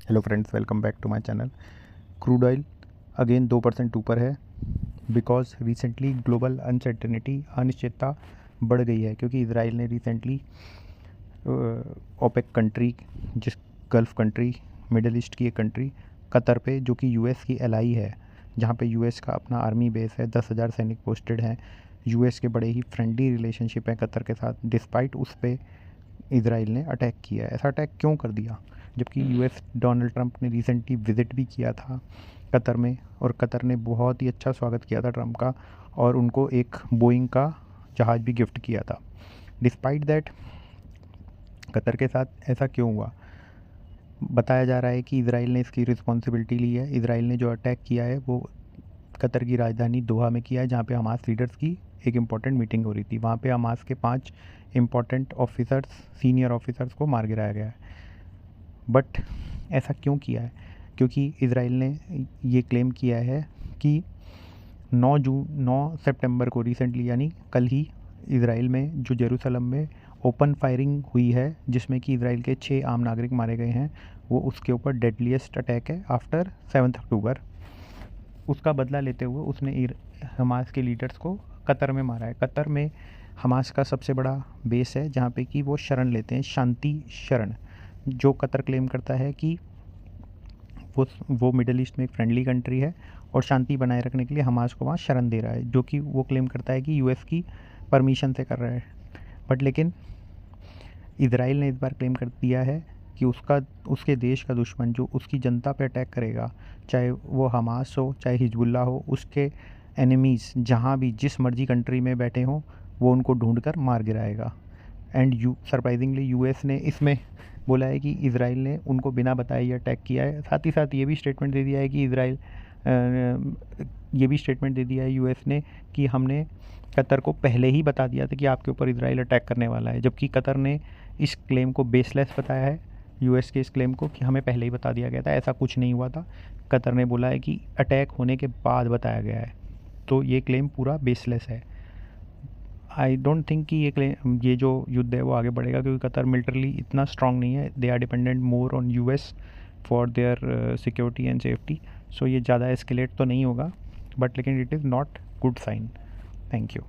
Hello friends, welcome back to my channel. Crude oil again 2% ऊपर है because recently global uncertainty अनिश्चितता बढ़ गई है, क्योंकि इसराइल ने रिसेंटली ओपेक कंट्री, जिस गल्फ़ कंट्री, मिडल ईस्ट की एक कंट्री कतर पे, जो कि यूएस की एलाई है, जहाँ पे यूएस का अपना आर्मी बेस है, 10,000 सैनिक पोस्टेड हैं, यूएस के बड़े ही फ्रेंडली रिलेशनशिप है कतर के साथ, डिस्पाइट उस पे इसराइल ने अटैक किया है। ऐसा अटैक क्यों कर दिया, जबकि यूएस डोनाल्ड ट्रंप ने रिसेंटली विज़िट भी किया था कतर में, और कतर ने बहुत ही अच्छा स्वागत किया था ट्रंप का, और उनको एक बोइंग का जहाज़ भी गिफ्ट किया था। डिस्पाइट दैट कतर के साथ ऐसा क्यों हुआ? बताया जा रहा है कि इसराइल ने इसकी रिस्पॉन्सिबिलिटी ली है। इसराइल ने जो अटैक किया है वो कतर की राजधानी दोहा में किया है, जहाँ पे हमास लीडर्स की एक इम्पॉर्टेंट मीटिंग हो रही थी। वहाँ पे हमास के 5 इम्पॉर्टेंट ऑफिसर्स, सीनियर ऑफिसर्स को मार गिराया गया है। बट ऐसा क्यों किया है? क्योंकि इसराइल ने ये क्लेम किया है कि 9 सितंबर को, रिसेंटली यानी कल ही, इसराइल में जो जेरूसलम में ओपन फायरिंग हुई है, जिसमें कि इसराइल के 6 आम नागरिक मारे गए हैं, वो उसके ऊपर डेडलीस्ट अटैक है आफ्टर 7 अक्टूबर। उसका बदला लेते हुए उसने हमास के लीडर्स को कतर में मारा है। कतर में हमास का सबसे बड़ा बेस है, जहाँ पे कि वो शरण लेते हैं, शांति शरण, जो कतर क्लेम करता है कि वो मिडल ईस्ट में एक फ्रेंडली कंट्री है और शांति बनाए रखने के लिए हमास को वहाँ शरण दे रहा है, जो कि वो क्लेम करता है कि यूएस की परमिशन से कर रहा है। बट लेकिन इसराइल ने इस बार क्लेम कर दिया है कि उसके देश का दुश्मन जो उसकी जनता पे अटैक करेगा, चाहे वो हमास हो, चाहे हिजबुल्ला हो, उसके एनिमीज़ जहाँ भी जिस मर्जी कंट्री में बैठे हों, वो उनको ढूंढ कर मार गिराएगा। एंड सरप्राइजिंगली यूएस ने इसमें बोला है कि इसराइल ने उनको बिना बताए ये अटैक किया है। साथ ही साथ ये भी स्टेटमेंट दे दिया है कि ये भी स्टेटमेंट दे दिया है यूएस ने कि हमने कतर को पहले ही बता दिया था कि आपके ऊपर इसराइल अटैक करने वाला है, जबकि कतर ने इस क्लेम को बेसलेस बताया है, यूएस के इस क्लेम को, कि हमें पहले ही बता दिया गया था, ऐसा कुछ नहीं हुआ था। कतर ने बोला है कि अटैक होने के बाद बताया गया है, तो ये क्लेम पूरा बेसलेस है। आई डोंट थिंक कि ये जो युद्ध है वो आगे बढ़ेगा, क्योंकि कतर मिलिटरली इतना स्ट्रांग नहीं है। They are dependent more on US for their security and safety. So ये ज़्यादा एस्केलेट तो नहीं होगा, बट लेकिन it is not good sign. Thank you.